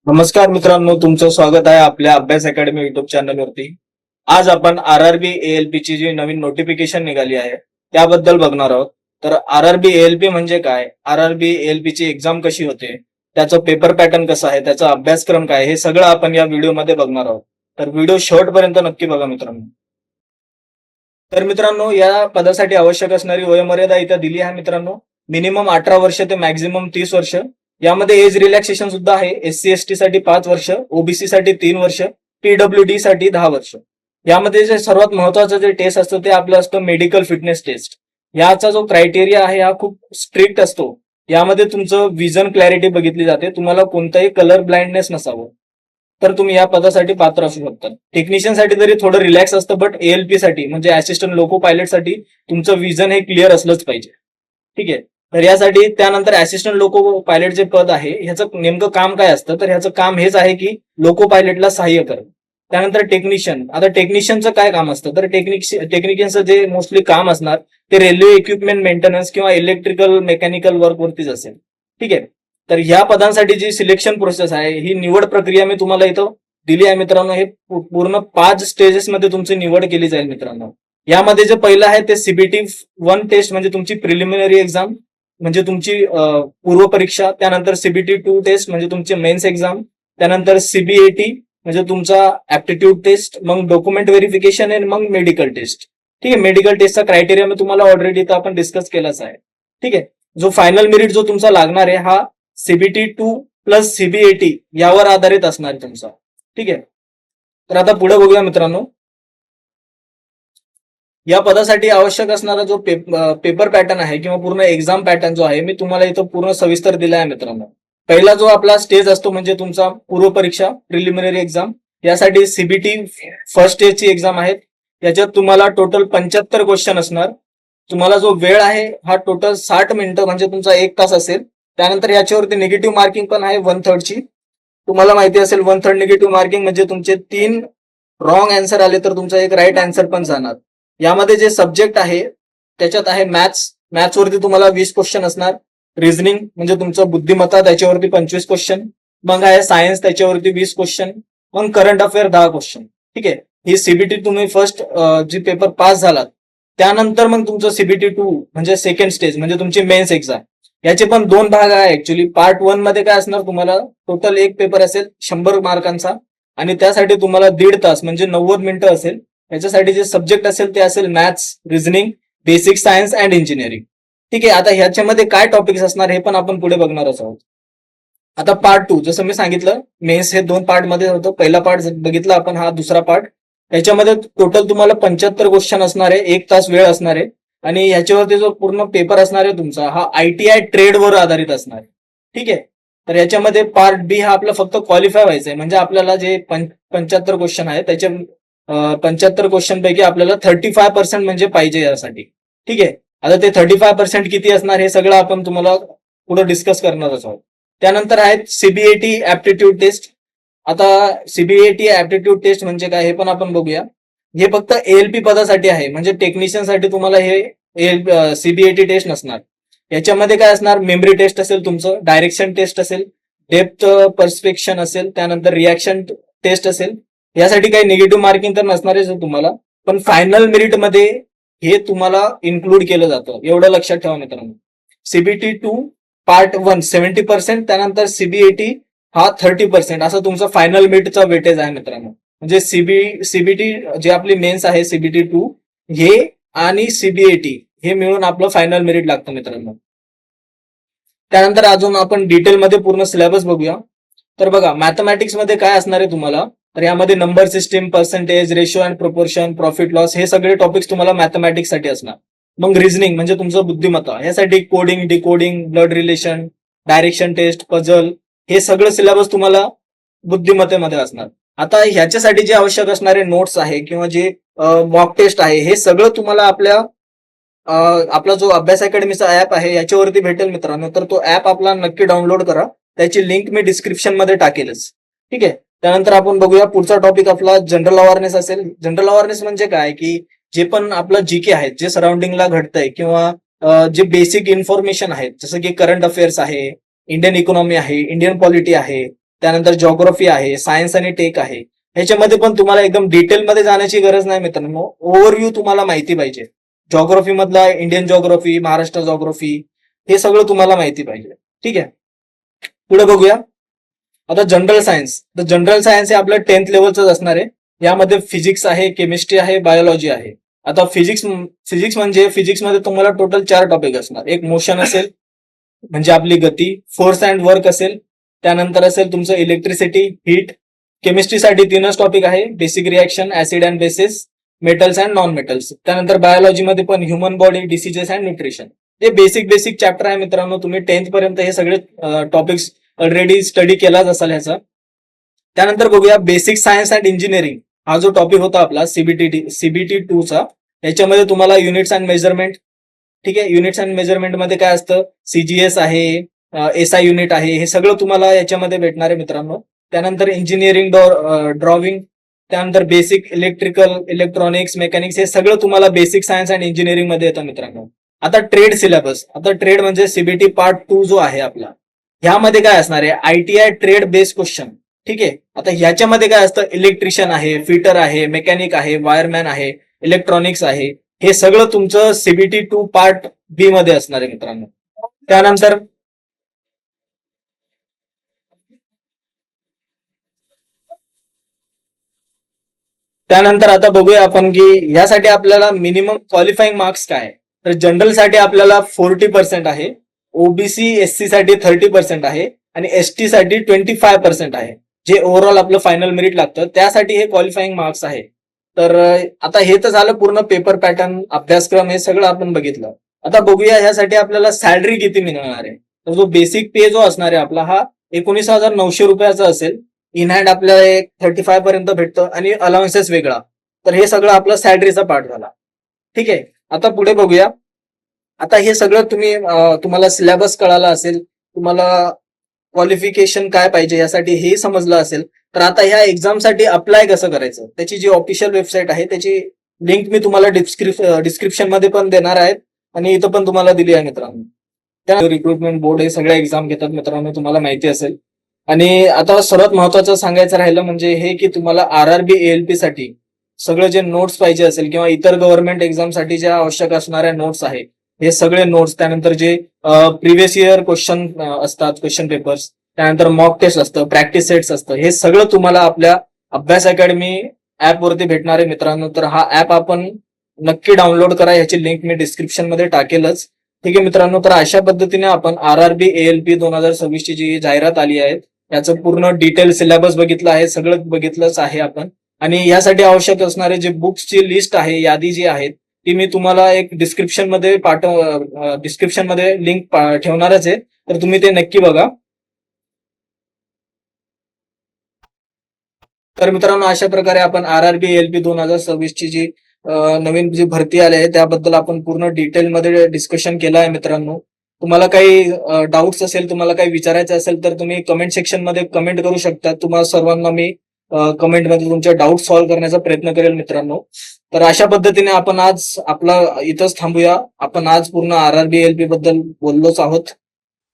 नमस्कार मित्रांनो, तुमचं स्वागत आहे आपल्या अभ्यास अकॅडमी युट्यूब चॅनलवरती. आज आपण आरआरबी एएलपी ची जी नवीन नोटिफिकेशन निघाली आहे त्याबद्दल बघणार आहोत. तर आरआरबी एएलपी म्हणजे काय, आरआरबी एएलपी ची एक्झाम कशी होते, त्याचं पेपर पॅटर्न कसं आहे, त्याचा अभ्यासक्रम काय, हे सगळं आपण या व्हिडिओमध्ये बघणार आहोत. तर व्हिडिओ शेवटपर्यंत नक्की बघा मित्रांनो. तर मित्रांनो, या पदासाठी आवश्यक असणारी वयोमर्यादा इथं दिली आहे मित्रांनो. मिनिमम 18 वर्ष ते मॅक्झिमम 30 वर्ष. यामध्ये एज रिलॅक्सेशन सुद्धा आहे. एससी एसटी साठी 5 वर्ष, ओबीसी साठी 3 वर्ष, पीडब्ल्यूडी साठी 10 वर्ष. यामध्ये जे सर्वात महत्वाचं जे टेस्ट असतं ते आपलं असतं मेडिकल फिटनेस टेस्ट. याचा जो क्रायटेरिया आहे हा खूप स्ट्रिक्ट असतो. यामध्ये तुमचं विजन क्लॅरिटी बघितली जाते. तुम्हाला कोणताही कलर ब्लाइंडनेस नसावं, तर तुम्ही या पदासाठी पात्र असू शकता. टेक्निशियन साठी तरी थोडं रिलॅक्स असतं, बट एएलपी साठी म्हणजे असिस्टंट लोको पायलट साठी तुमचं विजन हे क्लिअर असलंच पाहिजे. ठीक आहे. तर यासाठी त्यानंतर असिस्टंट लोको पायलट जे पद आहे ह्याचं नेमकं काम काय असतं, तर ह्याचं काम हेच आहे की लोको पायलटला सहाय्य करणं. त्यानंतर टेक्निशियन, आता टेक्निशियनचं काय काम असतं, तर टेक्निशियनचं जे मोस्टली काम असणार ते रेल्वे इक्विपमेंट मेंटेनन्स किंवा इलेक्ट्रिकल मेकॅनिकल वर्क वरतीच असेल. ठीक आहे. तर ह्या पदांसाठी जी सिलेक्शन प्रोसेस आहे, ही निवड प्रक्रिया मी तुम्हाला इथं दिली आहे मित्रांनो. हे पूर्ण 5 स्टेजेस मध्ये तुमची निवड केली जाईल मित्रांनो. यामध्ये जे पहिलं आहे ते सीबीटी 1 टेस्ट म्हणजे तुमची प्रिलिमिनरी एक्झाम, म्हणजे तुमची पूर्व परीक्षा. त्यानंतर सीबीटी 2 टेस्ट म्हणजे तुमची मेन्स एक्झाम. त्यानंतर सीबीएटी म्हणजे तुमचा ऍप्टिट्यूड टेस्ट, मग डॉक्युमेंट व्हेरिफिकेशन आणि मग मेडिकल टेस्ट. ठीक आहे. मेडिकल टेस्टचा क्रायटेरिया मी तुम्हाला ऑलरेडी इथं आपण डिस्कस केलाच आहे. ठीक आहे. जो फायनल मेरिट जो तुमचा लागणार आहे हा सीबीटी 2 प्लस सीबीएटी यावर आधारित असणार आहे तुमचा. ठीक आहे. तर आता पुढे बघूया मित्रांनो. या पदासाठी आवश्यक असणारा जो पेपर पॅटर्न आहे किंवा पूर्ण एक्झाम पॅटर्न जो आहे मी तुम्हाला इथं पूर्ण सविस्तर दिला आहे मित्रांनो. पहिला जो आपला स्टेज असतो म्हणजे तुमचा पूर्व परीक्षा प्रिलिमिनरी एक्झाम. यासाठी सीबीटी फर्स्ट स्टेजची एक्झाम आहे. याच्यात तुम्हाला टोटल 75 क्वेश्चन असणार. तुम्हाला जो वेळ आहे हा टोटल 60 मिनिटं म्हणजे तुमचा 1 तास असेल. त्यानंतर याच्यावरती निगेटिव्ह मार्किंग पण आहे 1/3 ची. तुम्हाला माहिती असेल 1/3 निगेटिव्ह मार्किंग म्हणजे तुमचे 3 रॉंग आन्सर आले तर तुमचा एक राईट आन्सर पण जाणार. यामध्ये जे सब्जेक्ट आहे त्याच्यात आहे मॅथ्स. मॅथ्सवरती तुम्हाला 20 क्वेश्चन असणार. रिझनिंग म्हणजे तुमचं बुद्धिमत्ता त्याच्यावरती 25 क्वेश्चन. मग आहे सायन्स त्याच्यावरती 20 क्वेश्चन. मग करंट अफेअर 10 क्वेश्चन. ठीक आहे. ही सीबीटी तुम्ही फर्स्ट जी पेपर पास झालात त्यानंतर मग तुमचं सीबीटी 2 म्हणजे सेकंड स्टेज म्हणजे तुमची मेन्स एक्झाम. याचे पण 2 भाग आहे ऍक्च्युली. पार्ट 1 मध्ये काय असणार, तुम्हाला टोटल एक पेपर असेल 100 मार्कांचा आणि त्यासाठी तुम्हाला 1.5 तास म्हणजे 90 मिनिटं असेल. याच्यासाठी जे सब्जेक्ट असेल ते असेल maths, reasoning, basic science and engineering. ठीक आहे. आता ह्याच्यामध्ये काय टॉपिक्स असणार हे पण आपण पुढे बघणारच आहोत. आता पार्ट 2 जसं मी सांगितलं मेन्स हे 2 पार्ट मध्ये होतं. पहिला पार्ट बघितला आपण, हा दुसरा पार्ट. याच्यामध्ये टोटल तुम्हाला 75 क्वेश्चन असणार आहे, 1 तास वेळ असणार आहे. आणि ह्याच्यावरती जो पूर्ण पेपर असणार आहे तुमचा हा आयटीआय ट्रेड वर आधारित असणार आहे. ठीक आहे. तर याच्यामध्ये पार्ट बी हा आपला फक्त क्वालिफाय व्हायचा आहे, म्हणजे आपल्याला जे 75 क्वेश्चन आहे त्याच्या 75 क्वेश्चन पैकी आपल्याला 35% म्हणजे पाहिजे यासाठी. ठीक आहे. आता ते 35% किती असणार हे सगळं आपण तुम्हाला पुढे डिस्कस करणारच आहोत. त्यानंतर आहेत सीबीएटी ऍप्टिट्यूड टेस्ट. आता सीबीएटी ऍप्टिट्यूड टेस्ट म्हणजे काय हे पण आपण बघूया. हे फक्त एएलपी पदासाठी आहे, म्हणजे टेक्निशियन साठी तुम्हाला हे सीबीएटी टेस्ट नसणार. याच्यामध्ये काय असणार, मेमरी टेस्ट असेल तुमचं, डायरेक्शन टेस्ट असेल, डेप्थ पर्स्पेक्शन असेल, त्यानंतर रिॲक्शन टेस्ट असेल. यासाठी काही निगेटिव्ह मार्किंग तर नसणारच तुम्हाला, पण फायनल मेरिट मध्ये हे तुम्हाला इन्क्लूड केलं जातं, एवढं लक्षात ठेवा मित्रांनो. सीबीटी 2 पार्ट 1 70%, त्यानंतर सीबीएटी हा 30%, असं तुमचं फायनल मेरिटचा वेटेज आहे मित्रांनो. म्हणजे सीबीटी जे आपली मेन्स आहे सीबीटी 2 हे आणि सीबीएटी हे मिळून आपलं फायनल मेरिट लागतं मित्रांनो. त्यानंतर अजून आपण डिटेलमध्ये पूर्ण सिलेबस बघूया. तर बघा, मॅथमॅटिक्स मध्ये काय असणार आहे तुम्हाला, तर यामध्ये number system, percentage, ratio and proportion, profit loss हे सगळे टॉपिक्स तुम्हाला मॅथमॅटिक्स साठी असणार. मग रिझनिंग म्हणजे तुमचं बुद्धिमत्ता, यासाठी coding, decoding, blood relation, direction test, puzzle हे सगळं सिलेबस तुम्हाला बुद्धिमत्तेमध्ये असणार. आता ह्याच्यासाठी जे आवश्यक असणारे नोट्स आहे किंवा जे मॉक टेस्ट आहे हे सगळं तुम्हाला आपला जो अभ्यास अकॅडमीचा ऍप आहे याच्यावरती भेटेल मित्रांनो. तर तो ऍप आपला नक्की डाउनलोड करा. त्याची लिंक मी डिस्क्रिप्शन मध्ये टाकेलच. ठीक आहे. त्यानंतर आपण बघूया पुढचा टॉपिक आपला जनरल अवेअरनेस असेल. जनरल अवेअरनेस म्हणजे काय की जे पण आपलं जीके आहे, जे सराउंडिंगला घडतंय किंवा जे बेसिक इन्फॉर्मेशन आहेत, जसं की करंट अफेअर्स आहे, इंडियन इकॉनॉमी आहे, इंडियन पॉलिटी आहे, त्यानंतर जॉग्राफी आहे, सायन्स आणि टेक आहे. ह्याच्यामध्ये पण तुम्हाला एकदम डिटेलमध्ये जाण्याची गरज नाही मित्रांनो, ओव्हरव्ह्यू तुम्हाला माहिती पाहिजे. जॉग्राफी मधला इंडियन जॉग्राफी, महाराष्ट्र जॉग्राफी हे सगळं तुम्हाला माहिती पाहिजे. ठीक आहे, पुढे बघूया. आता जनरल सायन्स, तर जनरल सायन्स हे आपलं 10th लेवलच असणार आहे. यामध्ये फिजिक्स आहे, केमिस्ट्री आहे, बायोलॉजी आहे. आता फिजिक्स म्हणजे फिजिक्समध्ये तुम्हाला टोटल 4 टॉपिक असणार. एक मोशन असेल म्हणजे आपली गती, फोर्स अँड वर्क असेल, त्यानंतर असेल तुमचं इलेक्ट्रिसिटी, हीट. केमिस्ट्रीसाठी 3च टॉपिक आहे, basic reaction, acid and basis, metals and non metals. त्यानंतर बायोलॉजीमध्ये पण human body, diseases and nutrition. हे बेसिक चॅप्टर आहे मित्रांनो. तुम्ही 10th पर्यंत हे सगळे टॉपिक्स ऑलरेडी स्टडी केलाच असाल ह्याचा. त्यानंतर बघूया बेसिक सायन्स अँड इंजिनिअरिंग. हा जो टॉपिक होता आपला सीबीटी 2 चा, याच्यामध्ये तुम्हाला युनिट्स अँड मेजरमेंट. ठीक आहे, युनिट्स अँड मेजरमेंट मध्ये काय असतं, सीजीएस आहे, एसआय युनिट आहे, हे सगळं तुम्हाला याच्यामध्ये भेटणार आहे मित्रांनो. त्यानंतर इंजिनिअरिंग ड्रॉविंग, त्यानंतर बेसिक इलेक्ट्रिकल, इलेक्ट्रॉनिक्स, मेकॅनिक्स, हे सगळं तुम्हाला बेसिक सायन्स अँड इंजिनिअरिंग मध्ये येतं मित्रांनो. आता ट्रेड सिलेबस, आता ट्रेड म्हणजे सीबीटी पार्ट 2 जो आहे आपला, ह्यामध्ये काय असणार आहे, आयटीआय ट्रेड बेस्ड क्वेश्चन. ठीक आहे, आता ह्याच्यामध्ये काय असतं, इलेक्ट्रिशियन आहे, फिटर आहे, मेकॅनिक आहे, वायरमॅन आहे, इलेक्ट्रॉनिक्स आहे, हे सगळं तुमचं सीबीटी 2 पार्ट बी मध्ये असणार आहे मित्रांनो. त्यानंतर त्यानंतर आता बघूया आपण की यासाठी आपल्याला मिनिमम क्वालिफाईंग मार्क्स काय आहे. तर जनरल साठी आपल्याला 40% आहे, ओबीसी एससी साठी 30% आहे आणि एसटी साठी 25% आहे. जे ओव्हरऑल आपलं फायनल मेरिट लागतं त्यासाठी हे क्वालिफाईंग मार्क्स आहे. तर आता हे तर झालं पूर्ण पेपर पॅटर्न, अभ्यासक्रम, हे सगळं आपण बघितलं. आता बघूया ह्यासाठी आपल्याला सॅलरी किती मिळणार आहे. तर जो बेसिक पे जो असणार आहे आपला, हा 19,900 रुपयाचा असेल. इन हँड आपल्याला एक 35 पर्यंत भेटतं आणि अलाउन्सेस वेगळा. तर हे सगळं आपलं सॅलरीचा पार्ट झाला. ठीक आहे, आता पुढे बघूया. आता हे सगळं तुम्हाला सिलेबस कळाला असेल, तुम्हाला क्वालिफिकेशन काय पाहिजे यासाठी हे समजलं असेल. तर आता ह्या एक्झामसाठी अप्लाय कसं करायचं, त्याची जी ऑफिशियल वेबसाईट आहे त्याची लिंक मी तुम्हाला डिस्क्रिप्शन मध्ये पण देणार आहे आणि इथं पण तुम्हाला दिली आहे मित्रांनो. त्या रिक्रुटमेंट बोर्ड हे सगळे एक्झाम घेतात मित्रांनो, तुम्हाला माहिती असेल. आणि आता सर्वात महत्वाचं सांगायचं राहिलं म्हणजे हे की तुम्हाला आरआरबी एएलपी साठी सगळं जे नोट्स पाहिजे असेल किंवा इतर गव्हर्नमेंट एक्झाम साठी ज्या आवश्यक असणाऱ्या नोट्स आहे, हे सगळे नोट्स, त्यानंतर जे प्रिव्हियस इयर क्वेश्चन असतात, क्वेश्चन पेपर्स, त्यानंतर मॉक टेस्ट असतं, प्रॅक्टिस सेट्स असतं, हे सगळं तुम्हाला आपल्या अभ्यास अकॅडमी ऍप वरती भेटणार आहे मित्रांनो. तर हा ऍप आपण नक्की डाउनलोड करा, याची लिंक मी डिस्क्रिप्शन मध्ये टाकेलच. ठीक आहे मित्रांनो, तर अशा पद्धतीने आपण आरआरबी एएलपी 2026 ची जी जाहिरात आली आहे याचं पूर्ण डिटेल सिलेबस बघितलं आहे, सगळं बघितलंच आहे आपण. आणि यासाठी आवश्यक असणारे जे बुक्सची लिस्ट आहे, यादी जी आहे, ती मी तुम्हाला एक डिस्क्रिप्शन मध्ये लिंक ठेवणारच आहे. तर तुम्ही ते नक्की बघा. तर मित्रांनो, अशा प्रकारे आपण आरआरबी एलपी 2026 ची जी नवीन जी भरती आली आहे त्याबद्दल आपण पूर्ण डिटेलमध्ये डिस्कशन केलं आहे मित्रांनो. तुम्हाला काही डाऊट्स असेल, तुम्हाला काही विचारायचं असेल तर तुम्ही कमेंट सेक्शन मध्ये कमेंट करू शकता. तुम्हाला सर्वांना मी कमेंटमध्ये तुमचे डाऊट सॉल्व्ह करण्याचा प्रयत्न करेल मित्रांनो. तर अशा पद्धतीने आपण आज आपला इथंच थांबूया. आपण आज पूर्ण आरआरबी एलपी बद्दल बोललोच आहोत.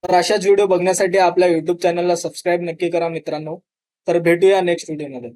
तर अशाच व्हिडिओ बघण्यासाठी आपल्या युट्यूब चॅनलला सबस्क्राईब नक्की करा मित्रांनो. तर भेटूया नेक्स्ट व्हिडिओमध्ये.